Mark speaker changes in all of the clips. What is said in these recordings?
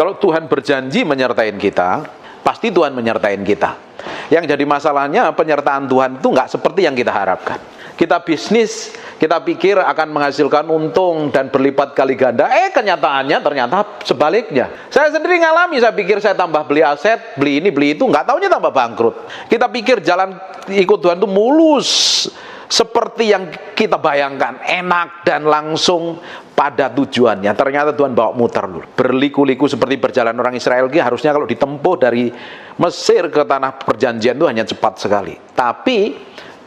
Speaker 1: Kalau Tuhan berjanji menyertai kita, pasti Tuhan menyertai kita. Yang jadi masalahnya penyertaan Tuhan itu nggak seperti yang kita harapkan. Kita bisnis, kita pikir akan menghasilkan untung dan berlipat kali ganda. Kenyataannya ternyata sebaliknya. Saya sendiri ngalami, saya pikir saya tambah beli aset, beli ini, beli itu, nggak taunya tambah bangkrut. Kita pikir jalan ikut Tuhan itu mulus, seperti yang kita bayangkan, enak dan langsung pada tujuannya. Ternyata Tuhan bawa muter dulu. Berliku-liku seperti berjalan orang Israel, harusnya kalau ditempuh dari Mesir ke tanah perjanjian itu hanya cepat sekali. Tapi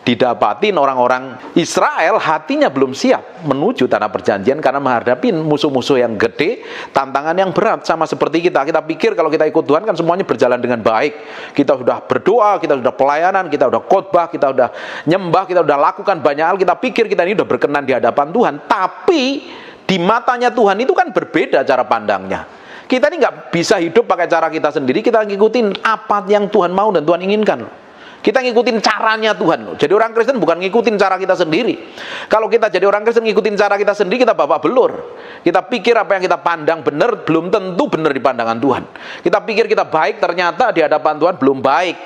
Speaker 1: didapatin orang-orang Israel hatinya belum siap menuju tanah perjanjian karena menghadapi musuh-musuh yang gede, tantangan yang berat. Sama seperti kita pikir kalau kita ikut Tuhan kan semuanya berjalan dengan baik. Kita sudah berdoa, kita sudah pelayanan, kita sudah khotbah, kita sudah nyembah, kita sudah lakukan banyak hal. Kita pikir kita ini sudah berkenan di hadapan Tuhan. Tapi di matanya Tuhan itu kan berbeda cara pandangnya. Kita ini nggak bisa hidup pakai cara kita sendiri. Kita ngikutin apa yang Tuhan mau dan Tuhan inginkan. Kita ngikutin caranya Tuhan. Jadi orang Kristen bukan ngikutin cara kita sendiri. Kalau kita jadi orang Kristen ngikutin cara kita sendiri, kita babak belur. Kita pikir apa yang kita pandang benar, belum tentu benar di pandangan Tuhan. Kita pikir kita baik, ternyata di hadapan Tuhan belum baik.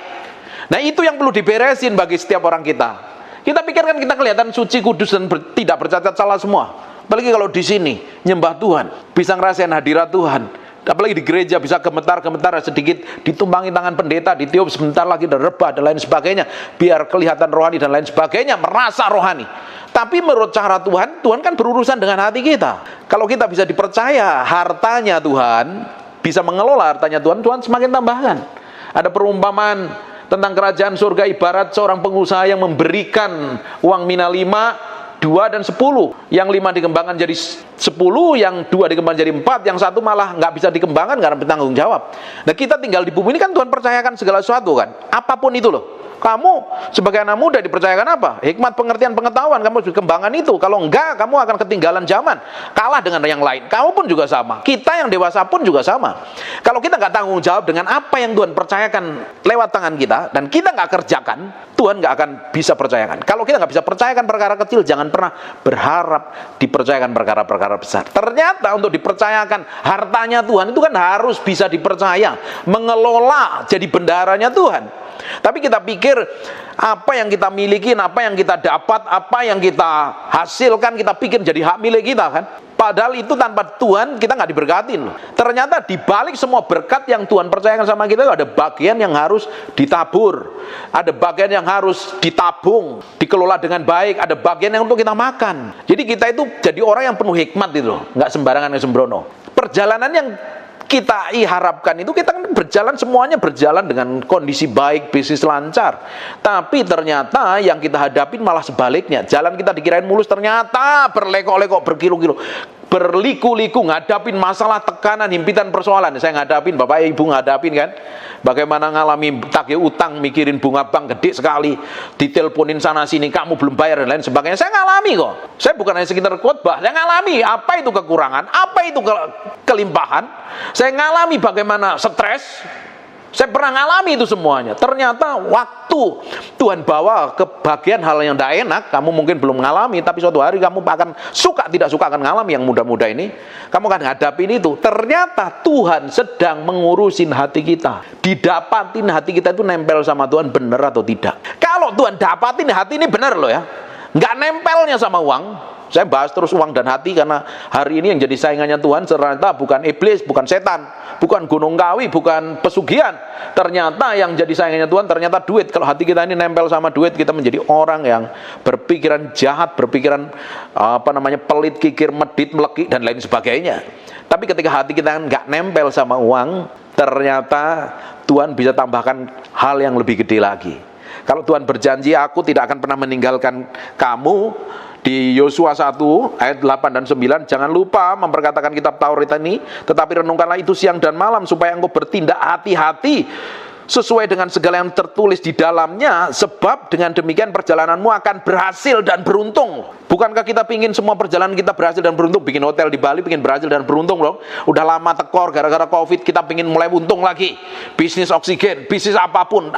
Speaker 1: Nah itu yang perlu diberesin bagi setiap orang kita. Kita pikirkan kita kelihatan suci, kudus, dan tidak bercacat salah semua. Apalagi kalau di sini nyembah Tuhan, bisa ngerasain hadirat Tuhan. Apalagi di gereja bisa gemetar-gemetar sedikit, ditumpangi tangan pendeta, ditiup sebentar lagi dan rebah dan lain sebagainya, biar kelihatan rohani dan lain sebagainya, merasa rohani. Tapi menurut cara Tuhan, Tuhan kan berurusan dengan hati kita. Kalau kita bisa dipercaya hartanya Tuhan, bisa mengelola hartanya Tuhan, Tuhan semakin tambahkan. Ada perumpamaan tentang kerajaan surga ibarat seorang pengusaha yang memberikan uang mina 5, 2 dan 10. Yang 5 dikembangkan jadi 10, yang 2 dikembangkan jadi 4, yang 1 malah nggak bisa dikembangkan karena bertanggung jawab. Nah kita tinggal di bumi ini kan Tuhan percayakan segala sesuatu kan, apapun itu loh. Kamu sebagai anak muda dipercayakan apa? Hikmat, pengertian, pengetahuan. Kamu harus dikembangkan itu. Kalau enggak, kamu akan ketinggalan zaman, kalah dengan yang lain. Kamu pun juga sama. Kita yang dewasa pun juga sama. Kalau kita nggak tanggung jawab dengan apa yang Tuhan percayakan lewat tangan kita, dan kita nggak kerjakan, Tuhan nggak akan bisa percayakan. Kalau kita nggak bisa percayakan perkara kecil, jangan pernah berharap dipercayakan perkara-perkara besar. Ternyata untuk dipercayakan hartanya Tuhan itu kan harus bisa dipercaya, mengelola, jadi bendaharanya Tuhan. Tapi kita pikir apa yang kita miliki, apa yang kita dapat, apa yang kita hasilkan, kita pikir jadi hak milik kita kan. Padahal itu tanpa Tuhan kita nggak diberkatin. Ternyata di balik semua berkat yang Tuhan percayakan sama kita itu ada bagian yang harus ditabur, ada bagian yang harus ditabung, dikelola dengan baik, ada bagian yang untuk kita makan. Jadi kita itu jadi orang yang penuh hikmat itu, nggak sembarangan, nggak sembrono. Perjalanan yang kita harapkan itu kita kan berjalan, semuanya berjalan dengan kondisi baik, bisnis lancar. Tapi ternyata yang kita hadapin malah sebaliknya. Jalan kita dikirain mulus, ternyata berlekok-lekok, berkilo-kilo, berliku-liku, ngadapin masalah, tekanan, himpitan, persoalan. Saya ngadapin, Bapak Ibu ngadapin kan, bagaimana ngalami tagih utang, mikirin bunga bank gede sekali, diteleponin sana sini, kamu belum bayar dan lain sebagainya. Saya ngalami kok. Saya bukan hanya sekitar khotbah, saya ngalami apa itu kekurangan, apa itu kelimpahan. Saya ngalami bagaimana stres. Saya pernah ngalami itu semuanya. Ternyata waktu Tuhan bawa ke bagian hal yang tidak enak, kamu mungkin belum mengalami, tapi suatu hari kamu akan suka tidak suka akan ngalami. Yang muda-muda ini kamu akan hadapin itu. Ternyata Tuhan sedang mengurusin hati kita. Didapatin hati kita itu nempel sama Tuhan benar atau tidak. Kalau Tuhan dapatin hati ini benar loh ya, nggak nempelnya sama uang. Saya bahas terus uang dan hati karena hari ini yang jadi saingannya Tuhan ternyata bukan iblis, bukan setan, bukan gunung kawi, bukan pesugihan. Ternyata yang jadi saingannya Tuhan ternyata duit. Kalau hati kita ini nempel sama duit, kita menjadi orang yang berpikiran jahat, berpikiran pelit, kikir, medit, melekik dan lain sebagainya. Tapi ketika hati kita nggak nempel sama uang, ternyata Tuhan bisa tambahkan hal yang lebih gede lagi. Kalau Tuhan berjanji, aku tidak akan pernah meninggalkan kamu. Di Yosua 1 ayat 8 dan 9, jangan lupa memperkatakan kitab Taurat ini, tetapi renungkanlah itu siang dan malam, supaya engkau bertindak hati-hati sesuai dengan segala yang tertulis di dalamnya, sebab dengan demikian perjalananmu akan berhasil dan beruntung. Bukankah kita pingin semua perjalanan kita berhasil dan beruntung? Bikin hotel di Bali pingin berhasil dan beruntung loh. Udah lama tekor gara-gara COVID, kita pingin mulai untung lagi. Bisnis oksigen, bisnis apapun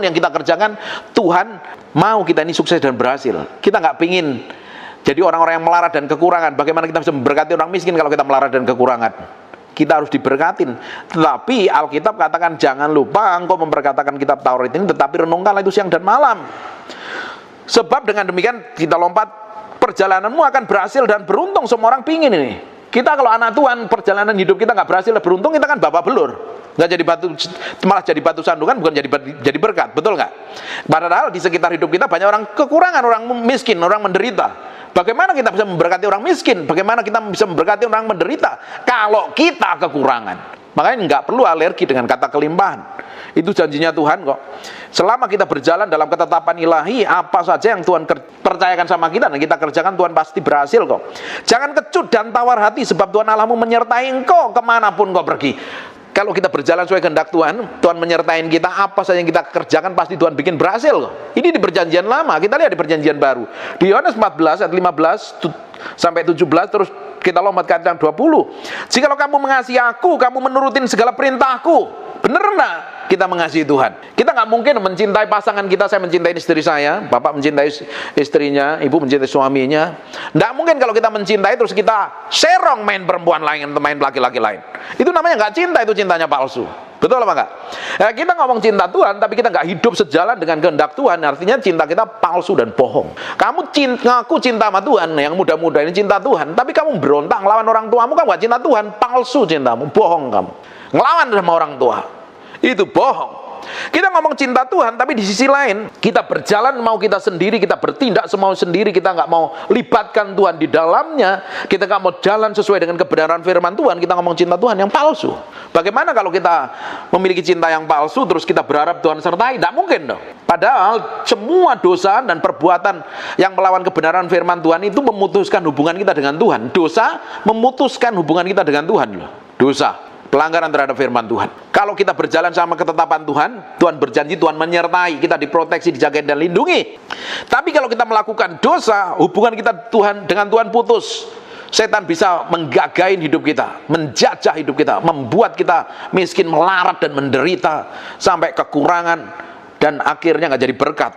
Speaker 1: yang kita kerjakan, Tuhan mau kita ini sukses dan berhasil. Kita nggak pingin jadi orang-orang yang melarat dan kekurangan. Bagaimana kita bisa memberkati orang miskin kalau kita melarat dan kekurangan? kita harus diberkatin. Tetapi Alkitab katakan jangan lupa engkau memperkatakan kitab Taurat ini, tetapi renungkanlah itu siang dan malam. Sebab dengan demikian kita lompat, perjalananmu akan berhasil dan beruntung. Semua orang pingin ini. Kita kalau anak Tuhan, perjalanan hidup kita nggak berhasil dan beruntung, kita kan babak belur. Nggak jadi batu, malah jadi batu sandungan, bukan jadi berkat, betul nggak? Padahal di sekitar hidup kita banyak orang kekurangan, orang miskin, orang menderita. Bagaimana kita bisa memberkati orang miskin? Bagaimana kita bisa memberkati orang menderita kalau kita kekurangan? Makanya nggak perlu alergi dengan kata kelimpahan. Itu janjinya Tuhan kok. Selama kita berjalan dalam ketetapan ilahi, apa saja yang Tuhan percayakan sama kita dan kita kerjakan, Tuhan pasti berhasil kok. Jangan kecut dan tawar hati, sebab Tuhan Allahmu menyertai engkau kemanapun kau pergi. Kalau kita berjalan sesuai kehendak Tuhan, Tuhan menyertai kita, apa saja yang kita kerjakan pasti Tuhan bikin berhasil kok. Ini di perjanjian lama, kita lihat di perjanjian baru. Di Yohanes 14 ayat 15 sampai 17, terus kita lompat ke ayat yang 20. Jikalau kamu mengasihi aku, kamu menurutin segala perintahku. Bener enggak kita mengasihi Tuhan? Kita nggak mungkin mencintai pasangan kita. Saya mencintai istri saya, bapak mencintai istrinya, ibu mencintai suaminya. Nggak mungkin kalau kita mencintai terus kita serong main perempuan lain, main laki-laki lain. Itu namanya nggak cinta, itu cintanya palsu. Betul apa enggak? Kita ngomong cinta Tuhan, tapi kita nggak hidup sejalan dengan kehendak Tuhan. Artinya cinta kita palsu dan bohong. Kamu ngaku cinta sama Tuhan, yang muda-muda ini cinta Tuhan, tapi kamu berontak ngelawan orang tuamu, kamu nggak cinta Tuhan, palsu cintamu, bohong kamu. Ngelawan sama orang tua, itu bohong. Kita ngomong cinta Tuhan, tapi di sisi lain kita berjalan mau kita sendiri, kita bertindak semau sendiri, kita nggak mau libatkan Tuhan di dalamnya, kita nggak mau jalan sesuai dengan kebenaran firman Tuhan, kita ngomong cinta Tuhan yang palsu. Bagaimana kalau kita memiliki cinta yang palsu terus kita berharap Tuhan sertai? Tidak mungkin dong. Padahal semua dosa dan perbuatan yang melawan kebenaran firman Tuhan itu memutuskan hubungan kita dengan Tuhan. Dosa memutuskan hubungan kita dengan Tuhan loh. Dosa, pelanggaran terhadap firman Tuhan. Kalau kita berjalan sama ketetapan Tuhan, Tuhan berjanji Tuhan menyertai, kita diproteksi, dijaga dan lindungi. Tapi kalau kita melakukan dosa, hubungan kita dengan Tuhan putus. Setan bisa menggagain hidup kita, menjajah hidup kita, membuat kita miskin, melarat dan menderita sampai kekurangan, dan akhirnya nggak jadi berkat.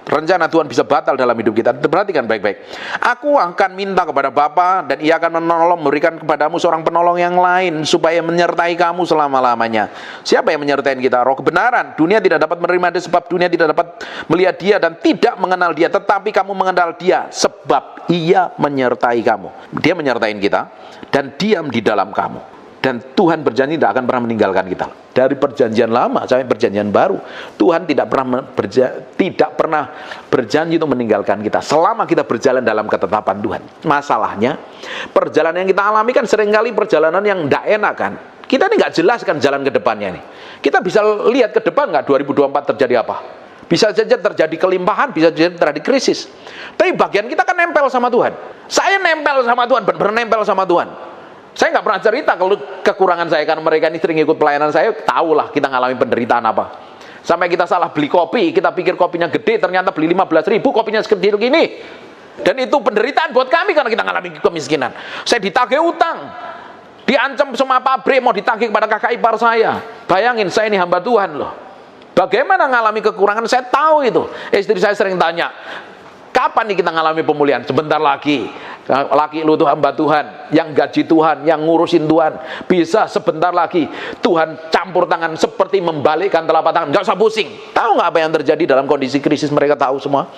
Speaker 1: Rencana Tuhan bisa batal dalam hidup kita. Perhatikan baik-baik. Aku akan minta kepada Bapa dan Ia akan memberikan kepadamu seorang penolong yang lain supaya menyertai kamu selama-lamanya. Siapa yang menyertai kita? Roh kebenaran. Dunia tidak dapat menerima dia sebab dunia tidak dapat melihat dia dan tidak mengenal dia. Tetapi kamu mengenal dia sebab Ia menyertai kamu. Dia menyertai kita dan diam di dalam kamu. Dan Tuhan berjanji tidak akan pernah meninggalkan kita. Dari perjanjian lama sampai perjanjian baru, Tuhan tidak pernah berjanji untuk meninggalkan kita selama kita berjalan dalam ketetapan Tuhan. Masalahnya, perjalanan yang kita alami kan seringkali perjalanan yang tidak enak kan. Kita ini nggak jelas kan jalan ke depannya nih. Kita bisa lihat ke depan nggak 2024 terjadi apa? Bisa saja terjadi kelimpahan, bisa saja terjadi krisis. Tapi bagian kita kan nempel sama Tuhan. Saya nempel sama Tuhan, benar-benar nempel sama Tuhan. Saya nggak pernah cerita kalau kekurangan saya, karena mereka ini sering ikut pelayanan saya, tahulah kita ngalami penderitaan apa. Sampai kita salah beli kopi, kita pikir kopinya gede, ternyata beli 15.000, kopinya sekecil gini. Dan itu penderitaan buat kami karena kita ngalami kemiskinan. Saya ditagih utang, diancam sama pabrik mau ditagih kepada kakak ipar saya. Bayangin, saya ini hamba Tuhan loh. Bagaimana ngalami kekurangan? Saya tahu itu. Istri saya sering tanya, kapan nih kita ngalami pemulihan? Sebentar lagi. Laki lu tuh hamba Tuhan, yang gaji Tuhan, yang ngurusin Tuhan. Bisa sebentar lagi Tuhan campur tangan seperti membalikkan telapak tangan. Gak usah pusing. Tahu gak apa yang terjadi dalam kondisi krisis? Mereka tahu semua.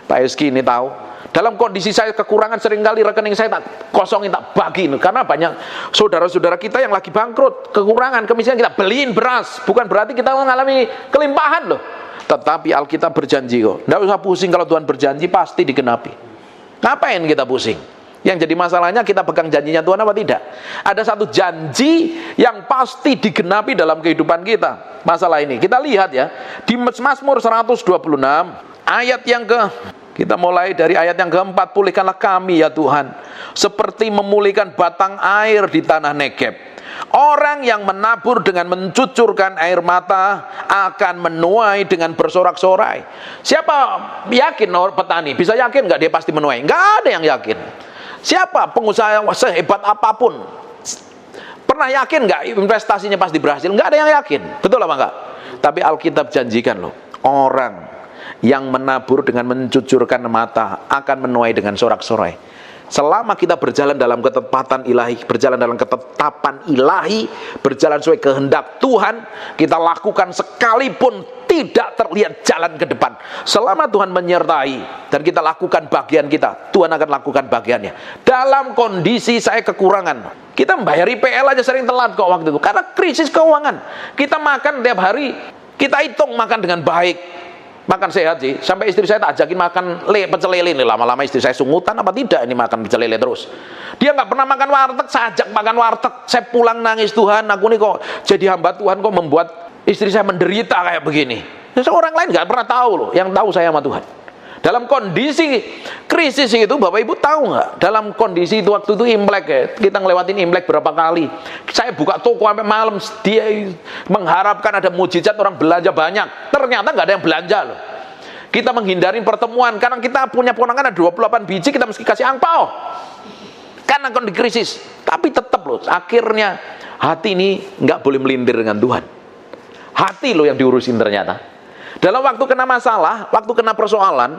Speaker 1: Pak Eski ini tahu. Dalam kondisi saya kekurangan, seringkali rekening saya tak kosongin, tak bagi. Karena banyak saudara-saudara kita yang lagi bangkrut, kekurangan, kemiskinan, kita beliin beras. Bukan berarti kita mengalami kelimpahan loh. Tetapi Alkitab berjanji kok. Nggak usah pusing, kalau Tuhan berjanji pasti digenapi. Ngapain kita pusing? Yang jadi masalahnya kita pegang janjinya Tuhan apa tidak. Ada satu janji yang pasti digenapi dalam kehidupan kita. Masalah ini kita lihat ya, di Mazmur 126 ayat yang kita mulai dari ayat yang keempat. Pulihkanlah kami ya Tuhan, seperti memulihkan batang air di tanah Negeb. Orang yang menabur dengan mencucurkan air mata akan menuai dengan bersorak-sorai. Siapa yakin petani? Bisa yakin nggak dia pasti menuai? Nggak ada yang yakin. Siapa pengusaha yang sehebat apapun pernah yakin nggak investasinya pasti berhasil? Nggak ada yang yakin. Betul apa enggak? Tapi Alkitab janjikan loh, orang yang menabur dengan mencucurkan mata akan menuai dengan sorak-sorai. Selama kita berjalan dalam ketepatan ilahi, berjalan dalam ketetapan ilahi, berjalan sesuai kehendak Tuhan, kita lakukan sekalipun tidak terlihat jalan ke depan. Selama Tuhan menyertai dan kita lakukan bagian kita, Tuhan akan lakukan bagiannya. Dalam kondisi saya kekurangan, kita membayar IPL aja sering telat kok waktu itu, karena krisis keuangan. Kita makan tiap hari, kita hitung makan dengan baik. Makan sehat sih, sampai istri saya tak ajakin makan pecel lele nih. Lama-lama istri saya sungutan apa tidak ini makan pecel lele terus. Dia nggak pernah makan warteg, saya ajak makan warteg. Saya pulang nangis, Tuhan aku nih kok jadi hamba Tuhan, kok membuat istri saya menderita kayak begini. Orang lain nggak pernah tahu loh, yang tahu saya sama Tuhan. Dalam kondisi krisis itu, Bapak Ibu tahu nggak? Dalam kondisi itu waktu itu Imlek ya, kita ngelewatin Imlek berapa kali. Saya buka toko sampai malam, dia mengharapkan ada mujizat orang belanja banyak. Ternyata nggak ada yang belanja loh. Kita menghindarin pertemuan karena kita punya ponakan ada 28 biji, kita mesti kasih angpau. Karena kondisi krisis. Tapi tetap loh, akhirnya hati ini nggak boleh melintir dengan Tuhan. Hati loh yang diurusin ternyata. Dalam waktu kena masalah, waktu kena persoalan,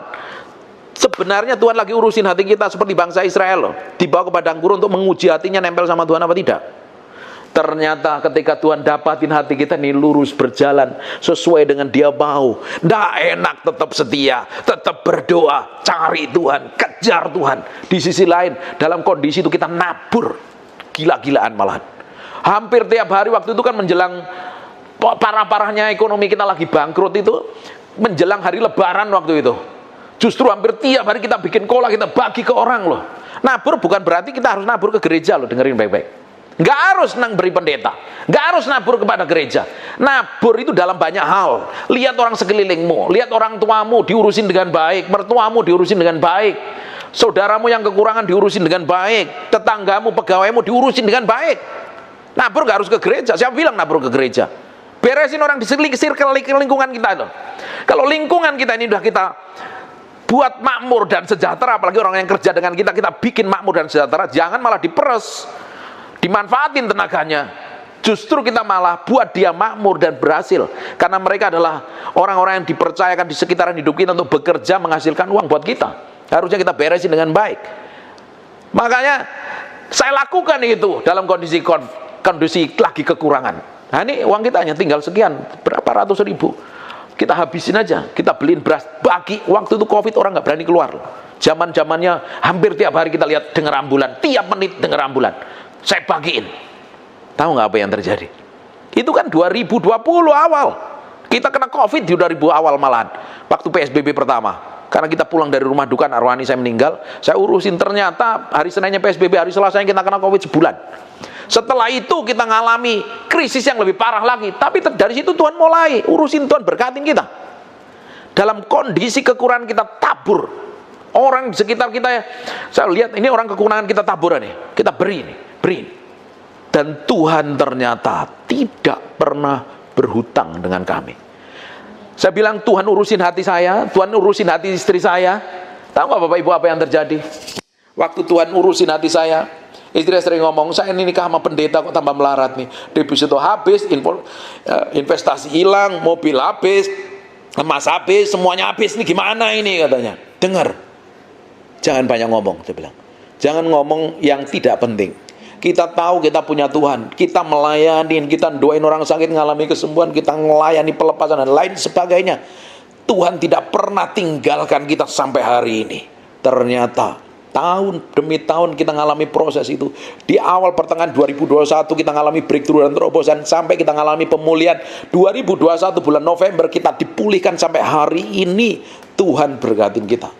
Speaker 1: sebenarnya Tuhan lagi urusin hati kita seperti bangsa Israel loh. Dibawa ke padang gurun untuk menguji hatinya nempel sama Tuhan apa tidak. Ternyata ketika Tuhan dapatin hati kita nih lurus berjalan sesuai dengan dia mau. Nggak enak, tetap setia, tetap berdoa, cari Tuhan, kejar Tuhan. Di sisi lain, dalam kondisi itu kita nabur, gila-gilaan malahan. Hampir tiap hari waktu itu kan menjelang parah-parahnya ekonomi kita lagi bangkrut itu, menjelang hari lebaran waktu itu. Justru hampir tiap hari kita bikin kolak, kita bagi ke orang loh. Nabur bukan berarti kita harus nabur ke gereja loh, dengerin baik-baik. Nggak harus beri pendeta, nggak harus nabur kepada gereja. Nabur itu dalam banyak hal. Lihat orang sekelilingmu, lihat orang tuamu diurusin dengan baik, mertuamu diurusin dengan baik, saudaramu yang kekurangan diurusin dengan baik, tetanggamu, pegawaimu diurusin dengan baik. Nabur nggak harus ke gereja. Siapa bilang nabur ke gereja? Beresin orang di circle lingkungan kita itu. Kalau lingkungan kita ini udah kita buat makmur dan sejahtera, apalagi orang yang kerja dengan kita, kita bikin makmur dan sejahtera, jangan malah diperes, dimanfaatin tenaganya. Justru kita malah buat dia makmur dan berhasil, karena mereka adalah orang-orang yang dipercayakan di sekitaran hidup kita untuk bekerja menghasilkan uang buat kita. Harusnya kita beresin dengan baik. Makanya saya lakukan itu dalam kondisi lagi kekurangan. Nah ini uang kita hanya tinggal sekian, berapa ratus ribu, kita habisin aja, kita beliin beras, bagi. Waktu itu Covid orang nggak berani keluar. Zaman-zamannya hampir tiap hari kita lihat dengar ambulan, tiap menit dengar ambulan, saya bagiin. Tahu nggak apa yang terjadi? Itu kan 2020 awal, kita kena Covid di 2000 awal malahan, waktu PSBB pertama. Karena kita pulang dari rumah duka, arwani saya meninggal, saya urusin, ternyata hari Seninnya PSBB, hari Selasanya kita kena Covid sebulan. Setelah itu kita ngalami krisis yang lebih parah lagi. Tapi dari situ Tuhan mulai urusin, Tuhan berkatin kita. Dalam kondisi kekurangan kita tabur. Orang di sekitar kita, saya lihat ini orang kekurangan kita taburan nih. Kita beri nih, beri. Dan Tuhan ternyata tidak pernah berhutang dengan kami. Saya bilang Tuhan urusin hati saya, Tuhan urusin hati istri saya. Tahu nggak Bapak Ibu apa yang terjadi? Waktu Tuhan urusin hati saya, istri sering ngomong, saya ini nikah sama pendeta kok tambah melarat nih. Deposito habis, investasi hilang, mobil habis, emas habis, semuanya habis. Ini gimana ini katanya. Dengar, jangan banyak ngomong, saya bilang. Jangan ngomong yang tidak penting. Kita tahu kita punya Tuhan, kita melayani, kita doain orang sakit mengalami kesembuhan, kita melayani pelepasan dan lain sebagainya. Tuhan tidak pernah tinggalkan kita sampai hari ini. Ternyata tahun demi tahun kita ngalami proses itu. Di awal pertengahan 2021 kita ngalami breakthrough dan terobosan, sampai kita ngalami pemulihan. 2021 bulan November kita dipulihkan sampai hari ini. Tuhan berkatin kita.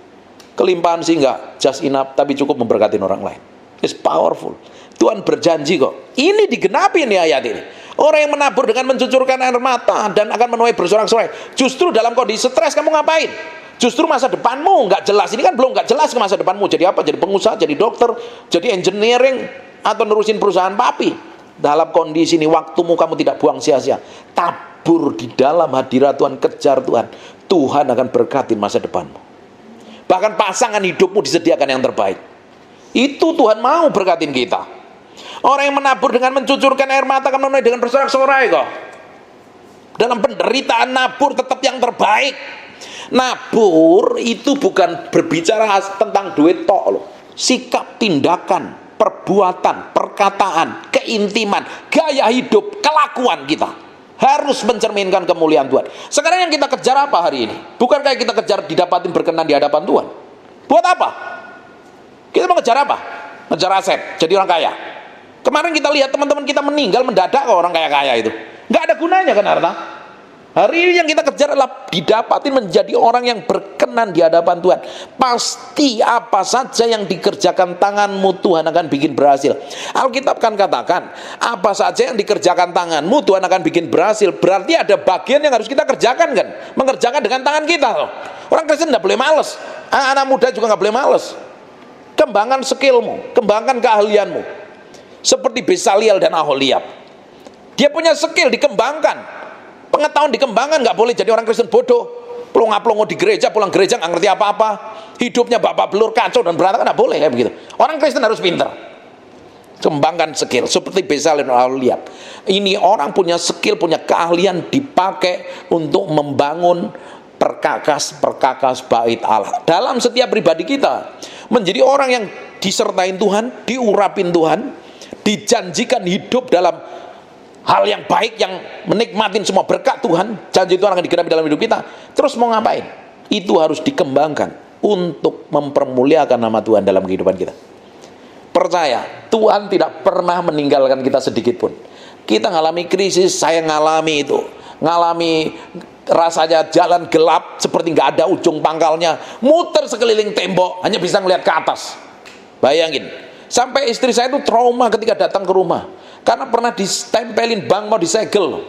Speaker 1: Kelimpahan sih enggak just enough, tapi cukup memberkatin orang lain. It's powerful. Tuhan berjanji kok. Ini digenapi nih ayat ini. Orang yang menabur dengan mencucurkan air mata dan akan menuai bersorak-sorai. Justru dalam kondisi stres kamu ngapain? Justru masa depanmu nggak jelas. Ini kan belum nggak jelas ke masa depanmu. Jadi apa? Jadi pengusaha, jadi dokter, jadi engineering, atau nerusin perusahaan papi. Dalam kondisi ini waktumu kamu tidak buang sia-sia. Tabur di dalam hadirat Tuhan, kejar Tuhan. Tuhan akan berkatin masa depanmu. Bahkan pasangan hidupmu disediakan yang terbaik. Itu Tuhan mau berkatin kita. Orang yang menabur dengan mencucurkan air mata akan menuai dengan bersorak-sorai kok. Dalam penderitaan nabur tetap yang terbaik. Nabur itu bukan berbicara tentang duit tok loh. sikap, tindakan, perbuatan, perkataan, keintiman, gaya hidup, kelakuan kita harus mencerminkan kemuliaan Tuhan. Sekarang yang kita kejar apa hari ini? Bukankah kita kejar didapatin berkenan di hadapan Tuhan? Buat apa? Kita mau kejar apa? Ngejar aset, jadi orang kaya. Kemarin kita lihat teman-teman kita meninggal mendadak ke orang kaya-kaya itu. Nggak ada gunanya kan harta. Hari ini yang kita kejar adalah didapatin menjadi orang yang berkenan di hadapan Tuhan. Pasti apa saja yang dikerjakan tanganmu Tuhan akan bikin berhasil. Alkitab kan katakan, apa saja yang dikerjakan tanganmu Tuhan akan bikin berhasil. Berarti ada bagian yang harus kita kerjakan kan. Mengerjakan dengan tangan kita loh. Orang Kristen tidak boleh males. Anak muda juga nggak boleh males. Kembangkan skillmu, kembangkan keahlianmu. Seperti Besaliel dan Aholiab. Dia punya skill, dikembangkan. Pengetahuan dikembangkan, nggak boleh jadi orang Kristen bodoh, pelongo-pelongo di gereja, pulang gereja nggak ngerti apa-apa, hidupnya babak belur, kacau dan berantakan, nggak boleh kayak begitu. Orang Kristen harus pintar, kembangkan skill seperti Besaliel dan Aholiab. Ini orang punya skill, punya keahlian dipakai untuk membangun perkakas bait Allah. Dalam setiap pribadi kita menjadi orang yang disertain Tuhan, diurapin Tuhan, dijanjikan hidup dalam hal yang baik, yang menikmatin semua berkat Tuhan. Janji Tuhan akan digenapi dalam hidup kita. Terus mau ngapain? Itu harus dikembangkan untuk mempermuliakan nama Tuhan dalam kehidupan kita. Percaya, Tuhan tidak pernah meninggalkan kita sedikit pun. Kita ngalami krisis, saya ngalami itu, ngalami rasanya jalan gelap seperti nggak ada ujung pangkalnya, muter sekeliling tembok, hanya bisa ngelihat ke atas. Bayangin, sampai istri saya itu trauma ketika datang ke rumah karena pernah ditempelin bank, mau disegel.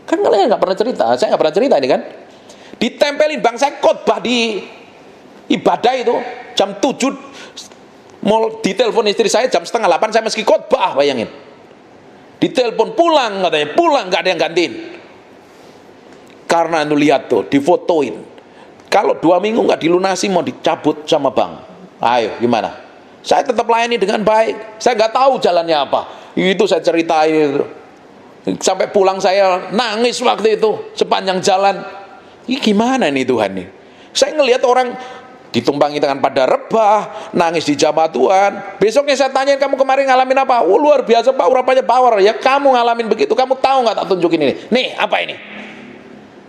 Speaker 1: Kan kalian nggak pernah cerita, saya nggak pernah cerita ini kan. Ditempelin bank, saya khotbah di ibadah itu jam 7, mau ditelepon istri saya jam 7:30, saya meski khotbah, bayangin. Ditelepon pulang, katanya pulang, nggak ada yang gantiin. Karena itu lihat tuh, difotoin. Kalau 2 minggu nggak dilunasi mau dicabut sama bank. Ayo gimana? Saya tetap layani dengan baik. Saya nggak tahu jalannya apa. Itu saya ceritain itu. Sampai pulang saya nangis waktu itu sepanjang jalan. Ini gimana ini Tuhan nih? Saya ngelihat orang ditumpangi tangan pada rebah, nangis di jamaah Tuhan. Besoknya saya tanyain, kamu kemarin ngalamin apa? Oh luar biasa Pak, urapannya power. Ya kamu ngalamin begitu, kamu tahu nggak tak tunjukin ini? Nih apa ini?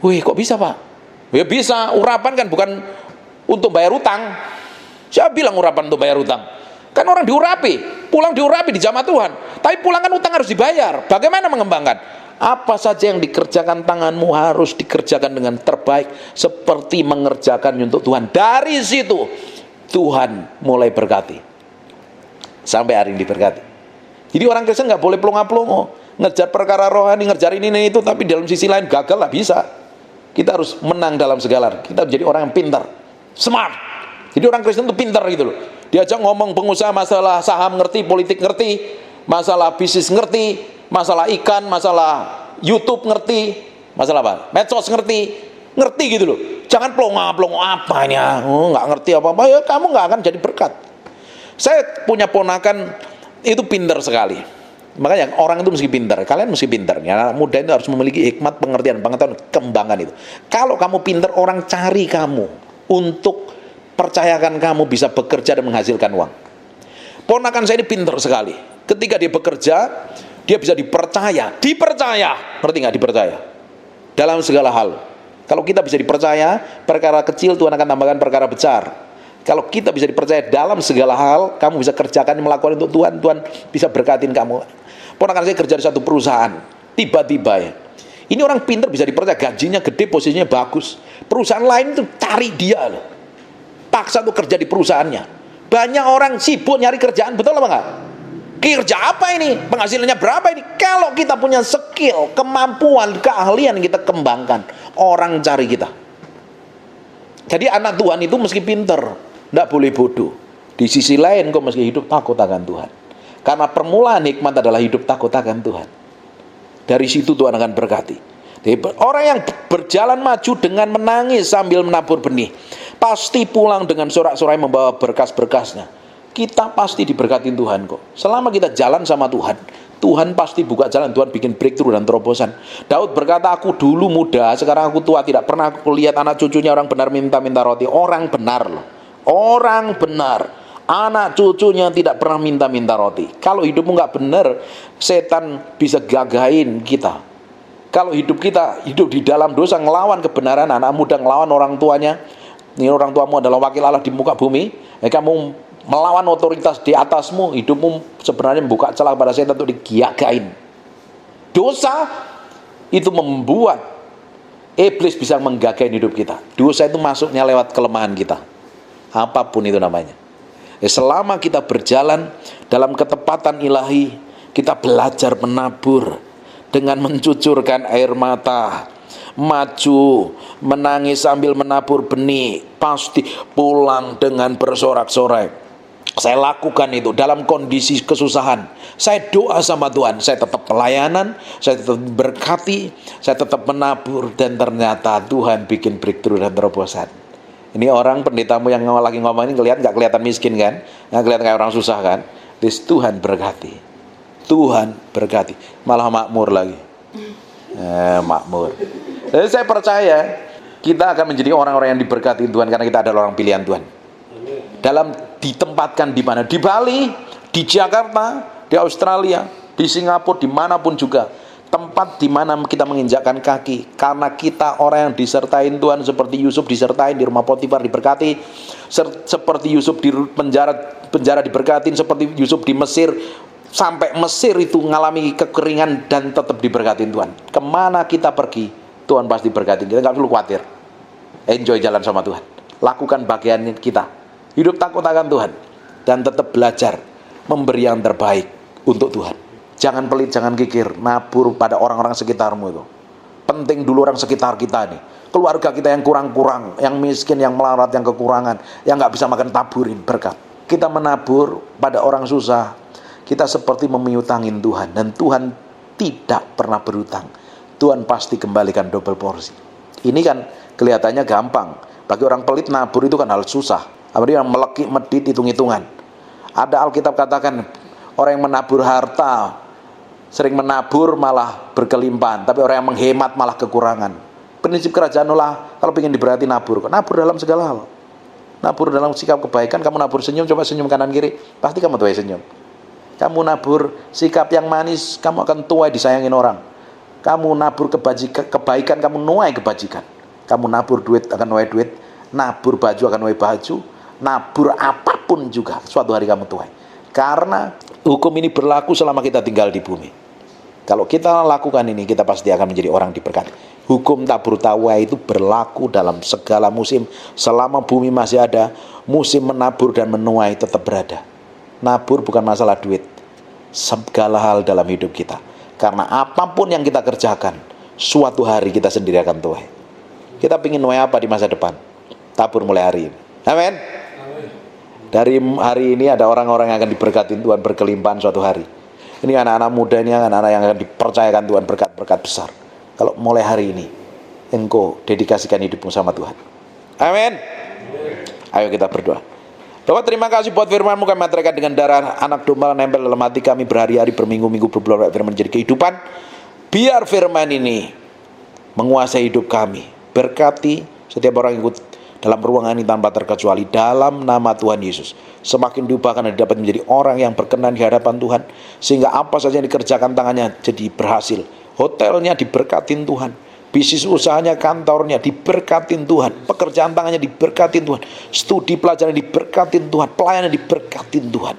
Speaker 1: Wih kok bisa Pak? Ya bisa, urapan kan bukan untuk bayar utang. Siapa bilang urapan untuk bayar utang? Kan orang diurapi, pulang diurapi di jamaah Tuhan. Tapi pulang kan utang harus dibayar. Bagaimana mengembangkan? Apa saja yang dikerjakan tanganmu harus dikerjakan dengan terbaik, seperti mengerjakan untuk Tuhan. Dari situ Tuhan mulai berkati. Sampai hari ini diberkati. Jadi orang Kristen nggak boleh pelongo-pelongo, ngejar perkara rohani, ngejar ini itu, tapi dalam sisi lain gagal lah bisa. Kita harus menang dalam segala. Kita menjadi orang yang pintar, smart. Jadi orang Kristen itu pintar gitu loh. Diajak ngomong pengusaha masalah saham ngerti, politik ngerti, masalah bisnis ngerti, masalah ikan, masalah YouTube ngerti, masalah apa? Medsos ngerti gitu loh. Jangan pelongo-pelongo apa ini ya, nggak ngerti apa-apa, ya kamu nggak akan jadi berkat. Saya punya ponakan itu pintar sekali. Makanya orang itu mesti pintar, kalian mesti pintar. Ya, anak muda itu harus memiliki hikmat, pengertian, pengetahuan, kembangan itu. Kalau kamu pintar, orang cari kamu untuk percayakan kamu bisa bekerja dan menghasilkan uang. Ponakan saya ini pintar sekali. Ketika dia bekerja, dia bisa dipercaya, ngerti nggak dipercaya? Dalam segala hal. Kalau kita bisa dipercaya, perkara kecil Tuhan akan tambahkan perkara besar. Kalau kita bisa dipercaya dalam segala hal, kamu bisa kerjakan, melakukan untuk Tuhan, Tuhan bisa berkatin kamu. Ponakan saya kerja di satu perusahaan, tiba-tiba ya, ini orang pintar bisa dipercaya, gajinya gede, posisinya bagus. Perusahaan lain itu cari dia loh, paksa untuk kerja di perusahaannya. Banyak orang sibuk nyari kerjaan, betul apa enggak? Kerja apa ini? Penghasilannya berapa ini? Kalau kita punya skill, kemampuan, keahlian kita kembangkan, orang cari kita. Jadi anak Tuhan itu meski pinter, tidak boleh bodoh. Di sisi lain kau meski hidup takut akan Tuhan. Karena permulaan hikmat adalah hidup takut akan Tuhan. Dari situ Tuhan akan berkati. Jadi, orang yang berjalan maju dengan menangis sambil menabur benih, pasti pulang dengan sorak-sorai membawa berkas-berkasnya. Kita pasti diberkatin Tuhan kok. Selama kita jalan sama Tuhan, Tuhan pasti buka jalan, Tuhan bikin breakthrough dan terobosan. Daud berkata, aku dulu muda, sekarang aku tua, tidak pernah aku lihat anak cucunya orang benar minta-minta roti. Orang benar loh. Orang benar. Anak cucunya tidak pernah minta-minta roti. Kalau hidupmu nggak benar, setan bisa gagahin kita. Kalau hidup kita hidup di dalam dosa, ngelawan kebenaran, anak muda ngelawan orang tuanya. Ini orang tuamu adalah wakil Allah di muka bumi. Kamu melawan otoritas di atasmu, hidupmu sebenarnya membuka celah pada setan untuk digagain. Dosa itu membuat iblis bisa menggagain hidup kita. Dosa itu masuknya lewat kelemahan kita. Apapun itu namanya. Selama kita berjalan dalam ketepatan ilahi, kita belajar menabur dengan mencucurkan air mata, maju, menangis sambil menabur benih, pasti pulang dengan bersorak-sorai. Saya lakukan itu dalam kondisi kesusahan. Saya doa sama Tuhan, saya tetap pelayanan, saya tetap berkati, saya tetap menabur, dan ternyata Tuhan bikin breakthrough dan terobosan. Ini orang pendetamu yang lagi ngomong ini nggak kelihatan miskin kan? Nggak kelihatan kayak orang susah kan? Tuhan berkati. Tuhan berkati. Malah makmur lagi. Makmur. Jadi saya percaya kita akan menjadi orang-orang yang diberkati Tuhan karena kita adalah orang pilihan Tuhan. Dalam ditempatkan di mana? Di Bali, di Jakarta, di Australia, di Singapura, dimanapun juga. Tempat di mana kita menginjakkan kaki, karena kita orang yang disertain Tuhan, seperti Yusuf disertain di rumah Potifar diberkati, seperti Yusuf di penjara diberkatin, seperti Yusuf di Mesir, sampai Mesir itu mengalami kekeringan dan tetap diberkatin Tuhan. Kemana kita pergi, Tuhan pasti berkatin. Kita nggak perlu khawatir. Enjoy jalan sama Tuhan. Lakukan bagian kita. Hidup takut akan Tuhan dan tetap belajar memberi yang terbaik untuk Tuhan. Jangan pelit, jangan kikir, nabur pada orang-orang sekitarmu itu. Penting dulu orang sekitar kita nih. Keluarga kita yang kurang-kurang, yang miskin, yang melarat, yang kekurangan, yang nggak bisa makan, taburin berkat. Kita menabur pada orang susah. Kita seperti memiutangin Tuhan, dan Tuhan tidak pernah berutang. Tuhan pasti kembalikan double porsi. Ini kan kelihatannya gampang. Bagi orang pelit nabur itu kan hal susah. Apalagi yang melekik medit hitung-hitungan. Ada Alkitab katakan orang yang menabur harta sering menabur malah berkelimpahan, tapi orang yang menghemat malah kekurangan. Prinsip kerajaan Allah kalau ingin diberkati nabur dalam segala hal. Nabur dalam sikap kebaikan. Kamu nabur senyum, coba senyum kanan kiri, pasti kamu tuai senyum. Kamu nabur sikap yang manis, kamu akan tuai disayangin orang. Kamu nabur kebaikan, kamu nuai kebajikan. Kamu nabur duit akan nuai duit, nabur baju akan nuai baju, nabur apapun juga suatu hari kamu tuai. Karena hukum ini berlaku selama kita tinggal di bumi. Kalau kita lakukan ini, kita pasti akan menjadi orang diberkati. Hukum tabur tuai itu berlaku dalam segala musim. Selama bumi masih ada, musim menabur dan menuai tetap berada. Nabur bukan masalah duit, segala hal dalam hidup kita. Karena apapun yang kita kerjakan, suatu hari kita sendiri akan tuai. Kita ingin nuai apa di masa depan? Tabur mulai hari ini. Amin. Dari hari ini ada orang-orang yang akan diberkati Tuhan berkelimpahan suatu hari. Ini anak-anak muda, ini anak-anak yang akan dipercayakan Tuhan berkat-berkat besar. Kalau mulai hari ini, engkau dedikasikan hidupmu sama Tuhan. Amin. Ayo kita berdoa. Bapak, terima kasih buat firman-Mu, kami materaikan dengan darah anak domba nempel dalam hati kami berhari-hari, berminggu-minggu, berbulan, firman menjadi kehidupan. Biar firman ini menguasai hidup kami. Berkati setiap orang yang ikut dalam ruangan ini tanpa terkecuali, dalam nama Tuhan Yesus. Semakin diubahkan dan dapat menjadi orang yang berkenan di hadapan Tuhan, sehingga apa saja yang dikerjakan tangannya jadi berhasil. Hotelnya diberkatin Tuhan, bisnis usahanya, kantornya diberkatin Tuhan, pekerjaan tangannya diberkatin Tuhan, studi pelajaran diberkatin Tuhan, pelayanan diberkatin Tuhan.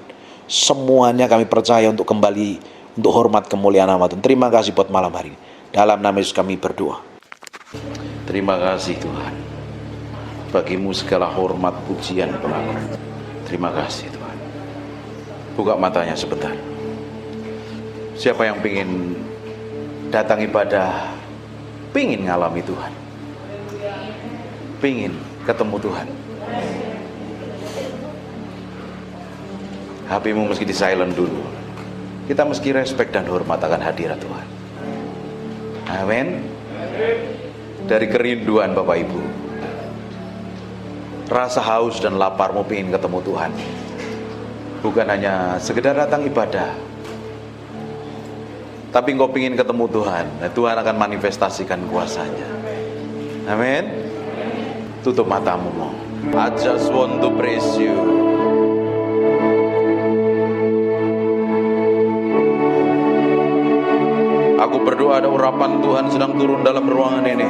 Speaker 1: Semuanya kami percaya untuk kembali untuk hormat kemuliaan nama Tuhan. Terima kasih buat malam hari ini. Dalam nama Yesus kami berdoa. Terima kasih Tuhan. Bagimu segala hormat, pujian, pengakuan. Terima kasih Tuhan. Buka matanya sebentar. Siapa yang ingin datang ibadah, ingin ngalami Tuhan, ingin ketemu Tuhan, HP-mu meski di silent dulu. Kita meski respect dan hormat akan hadirat Tuhan. Amin. Dari kerinduan Bapak Ibu, rasa haus dan laparmu ingin ketemu Tuhan, bukan hanya sekedar datang ibadah, tapi engkau ingin ketemu Tuhan. Nah, Tuhan akan manifestasikan kuasanya. Amin. Tutup matamu. I just want to praise you. Aku berdoa ada urapan Tuhan sedang turun dalam ruangan ini.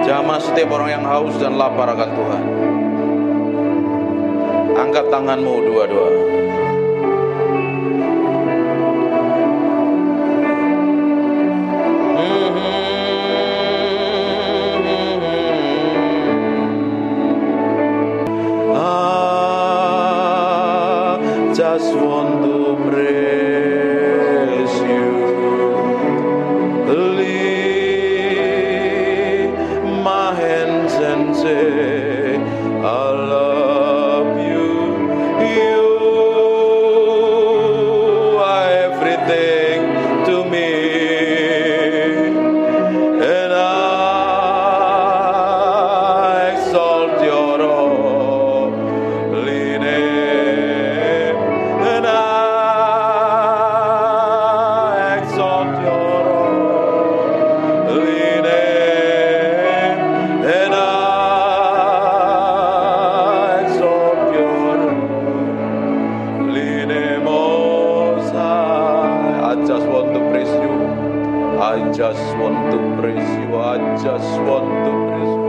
Speaker 1: Jamah setiap orang yang haus dan lapar akan Tuhan. Angkat tanganmu dua-dua. Just want to praise you, lift my hands and say I love you. You are everything to me, and I exalt your holy name. And I exalt your holy name. And I exalt your holy name, Most High. I just want to praise you. I just want to praise you. I just want to praise you.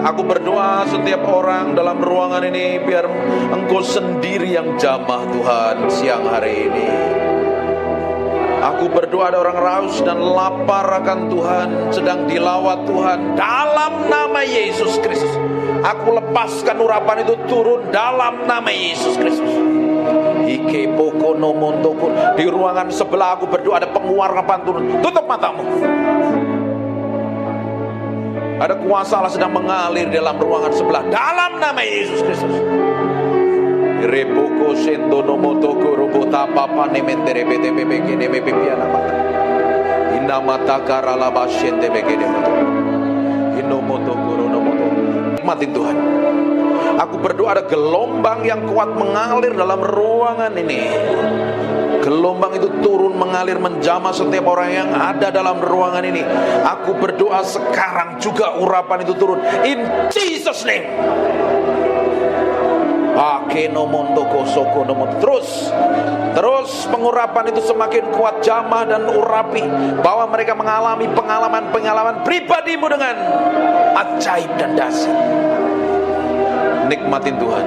Speaker 1: Aku berdoa setiap orang dalam ruangan ini, biar Engkau sendiri yang jamah Tuhan siang hari ini. Aku berdoa ada orang raus dan lapar akan Tuhan, sedang dilawat Tuhan dalam nama Yesus Kristus. Aku lepaskan urapan itu turun dalam nama Yesus Kristus. Ike poko nomontoko. Di ruangan sebelah aku berdoa ada penguarapan turun. Tutup matamu. Ada kuasa Allah sedang mengalir dalam ruangan sebelah dalam nama Yesus Kristus. Repoko sendo nomotoko robota papa nementere bete bebeke nemepiana mata. Inna mata karala bashende begede mata. Inomotoko ronomoto. Nikmatin Tuhan. Aku berdoa ada gelombang yang kuat mengalir dalam ruangan ini. Gelombang itu turun mengalir menjamah setiap orang yang ada dalam ruangan ini. Aku berdoa sekarang juga urapan itu turun in Jesus name. Terus pengurapan itu semakin kuat jamah dan urapi, bahwa mereka mengalami pengalaman-pengalaman pribadimu dengan ajaib dan dahsyat. Nikmatin Tuhan.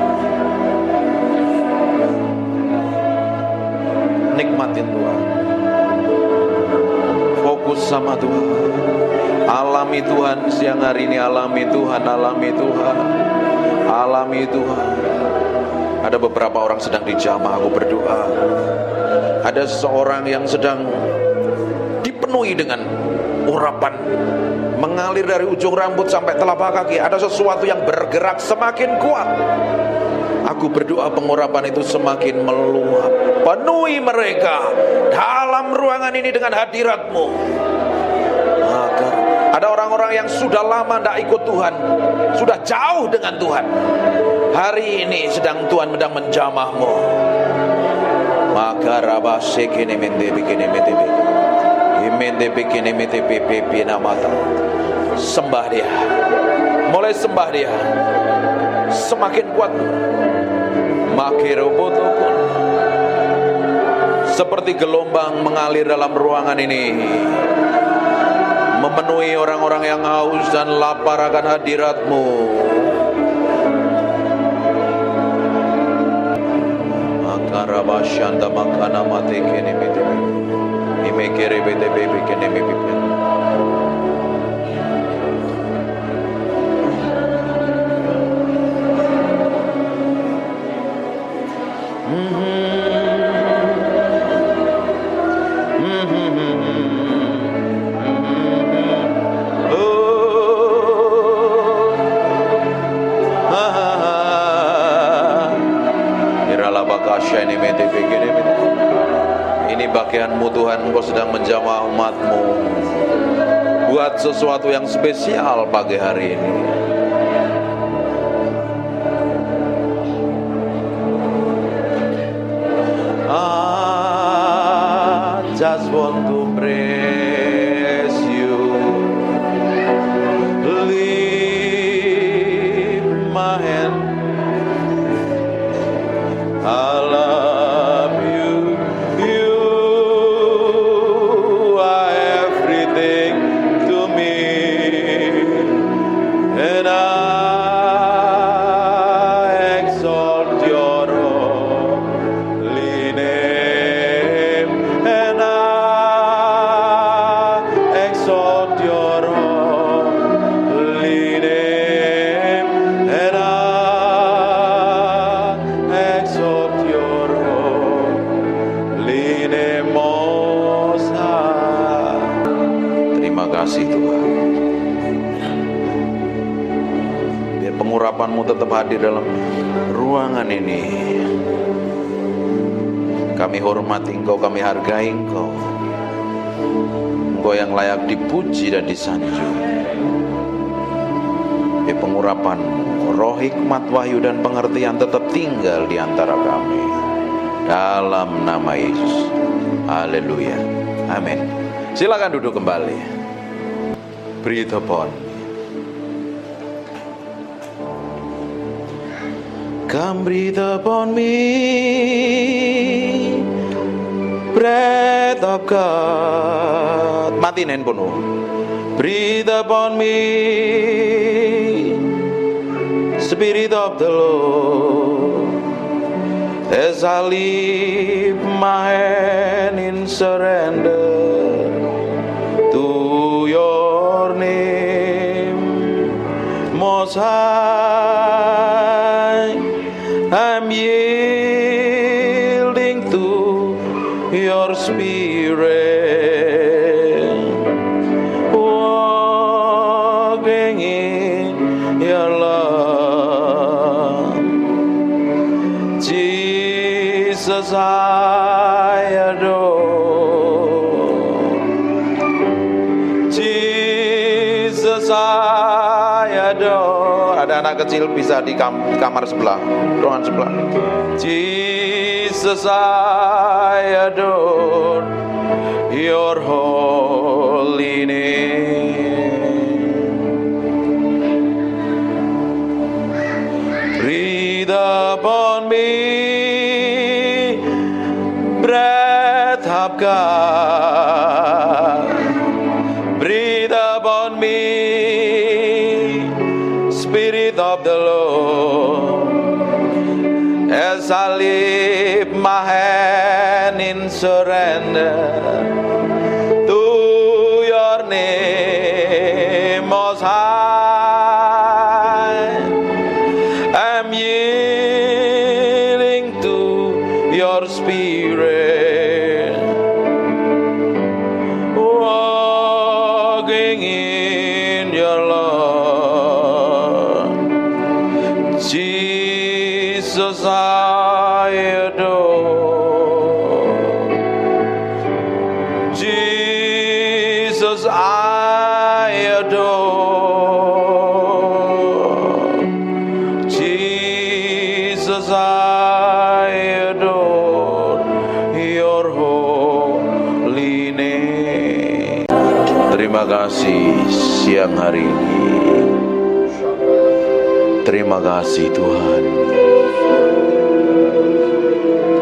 Speaker 1: Nikmatin Tuhan. Fokus sama Tuhan. Alami Tuhan siang hari ini. Alami Tuhan. Alami Tuhan. Alami Tuhan. Ada beberapa orang sedang dijamah. Aku berdoa. Ada seseorang yang sedang dipenuhi dengan urapan mengalir dari ujung rambut sampai telapak kaki. Ada sesuatu yang bergerak semakin kuat. Aku berdoa pengurapan itu semakin meluap. Penuhi mereka dalam ruangan ini dengan hadirat-Mu. Maka ada orang-orang yang sudah lama tidak ikut Tuhan, sudah jauh dengan Tuhan. Hari ini sedang Tuhan sedang menjamah-Mu. Maka rabasekene mende bikene mende imende bikene mende pipi namata. Sembah Dia. Mulai sembah Dia. Semakin kuat. Makirobotokun. Seperti gelombang mengalir dalam ruangan ini, memenuhi orang-orang yang haus dan lapar akan hadirat-Mu. Makarabashanda makana mate kene bete imekere bete bebe kene bebe. Ini bagian-Mu Tuhan, Engkau sedang menjamah umat-Mu. Buat sesuatu yang spesial pagi hari ini. I just want to praise you, lift my hand urapan-urapan-Mu tetap hadir dalam ruangan ini. Kami hormati Engkau, kami hargai Engkau. Engkau yang layak dipuji dan disanjung. Pengurapan-Mu, roh hikmat, wahyu dan pengertian tetap tinggal di antara kami. Dalam nama Yesus. Haleluya. Amin. Silakan duduk kembali. Breathe upon me. Come breathe upon me, breath of God. Matiin handphone. Breathe upon me, Spirit of the Lord, as I lift my hand in surrender to your name, Most High. I'm yielding to your Spirit, walking in your love. Jesus, I adore. Jesus, I adore. Ada anak kecil bisa di kamar sebelah, ruangan sebelah. Jesus, I adore your holy name. Breathe upon me, breath of God. Breathe upon me, Spirit of the Lord, as I lift my hand in surrender to your name, Most High. I'm yielding to your Spirit, walking in your love. Jesus, I adore. Jesus, I adore. Jesus, I adore your holy name. Terima kasih siang hari ini. Terima kasih Tuhan.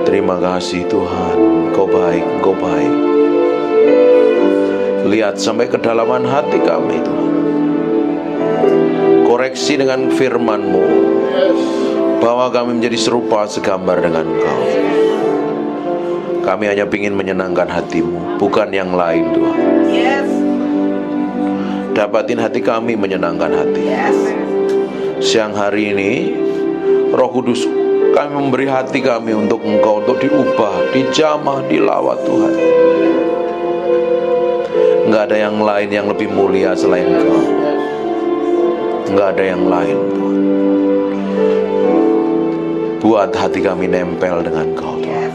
Speaker 1: Terima kasih Tuhan. Kau baik, Kau baik. Lihat sampai kedalaman hati kami Tuhan. Koreksi dengan firman-Mu, bahwa kami menjadi serupa segambar dengan Engkau. Kami hanya ingin menyenangkan hati-Mu, bukan yang lain Tuhan. Dapatin hati kami, menyenangkan hati. Siang hari ini Roh Kudus, kami memberi hati kami untuk Engkau, untuk diubah, dijamah, dilawat Tuhan. Enggak ada yang lain yang lebih mulia selain Engkau. Enggak ada yang lain Tuhan. Buat hati kami nempel dengan Engkau Tuhan.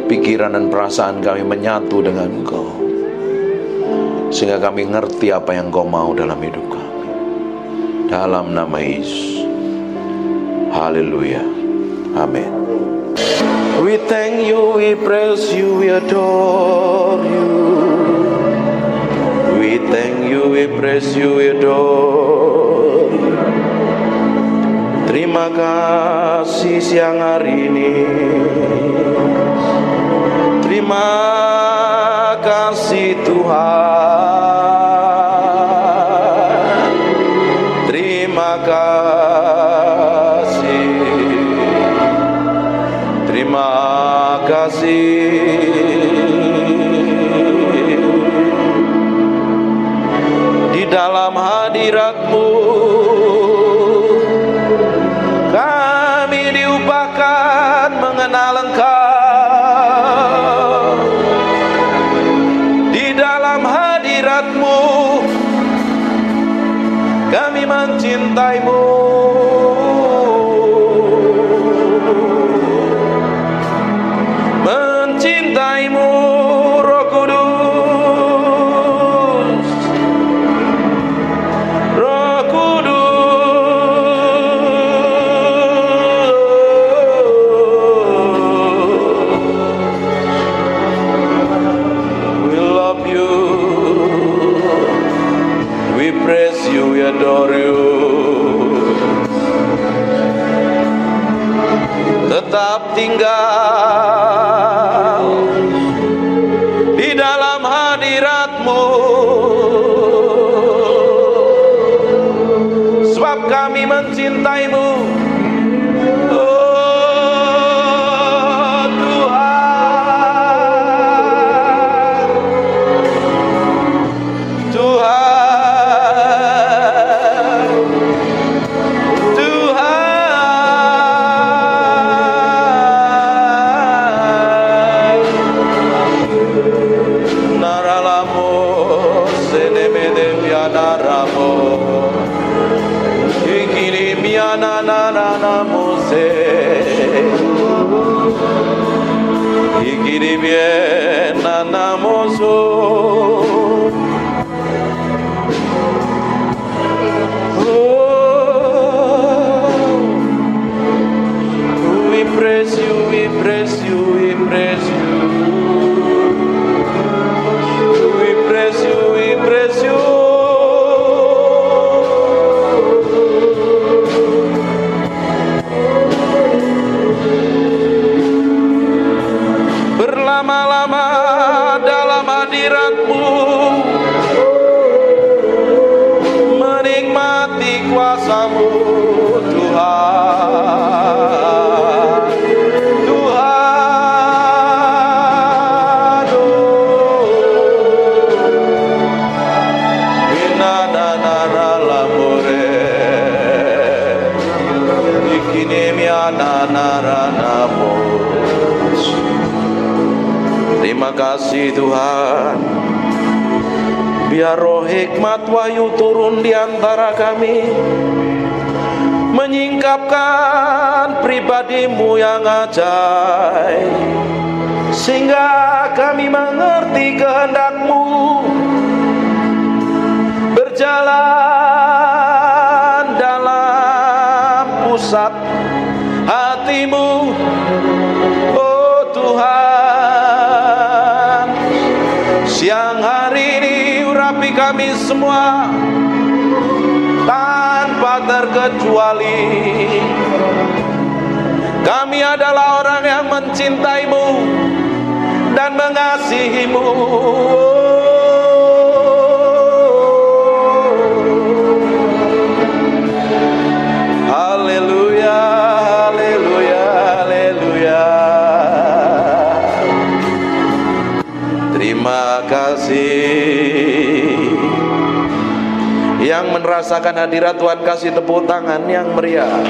Speaker 1: Pikiran dan perasaan kami menyatu dengan Engkau, sehingga kami ngerti apa yang Engkau mau dalam hidup kami. Dalam nama Yesus. Haleluya. Amin. We thank you, we praise you, we adore you. We thank you, we praise you, we adore you. Terima kasih siang hari ini. Terima kasih Tuhan. Terima kasih. Terima kasih. Di dalam hadirat-Mu kami diubahkan mengenal Engkau. Di dalam hadirat-Mu kami mencintai-Mu. tetap tinggal di dalam hadirat-Mu, sebab kami mencintai-Mu. Oh Tuhan, Tuhan, Tuhan. Naralamo senemede pianaramo, ikiri pianananamo se, ikiri piananamo so. We praise you, we praise you, we praise you. We praise you, we praise you. Berlama-lama dalam hadirat-Mu, menikmati kuasa-Mu, Tuhan, Tuhan. Inananaramore, ikinemiananaranamos. Terima kasih Tuhan. Biar roh hikmat wahyu turun di antara kami, menyingkapkan pribadi-Mu yang ajaib, sehingga kami mengerti kehendak-Mu, berjalan dalam pusat hati-Mu. Oh Tuhan, siang hari ini urapi kami semua tanpa terkecuali. Kami adalah orang yang mencintai-Mu dan mengasihi-Mu. Haleluya, haleluya, haleluya. Terima kasih. Yang merasakan hadirat Tuhan kasih tepuk tangan yang meriah.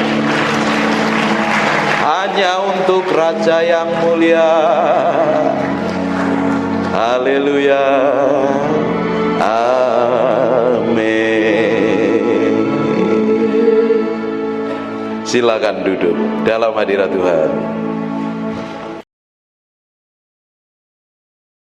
Speaker 1: Hanya untuk Raja yang mulia. Haleluya. Amin. Silakan duduk dalam hadirat Tuhan.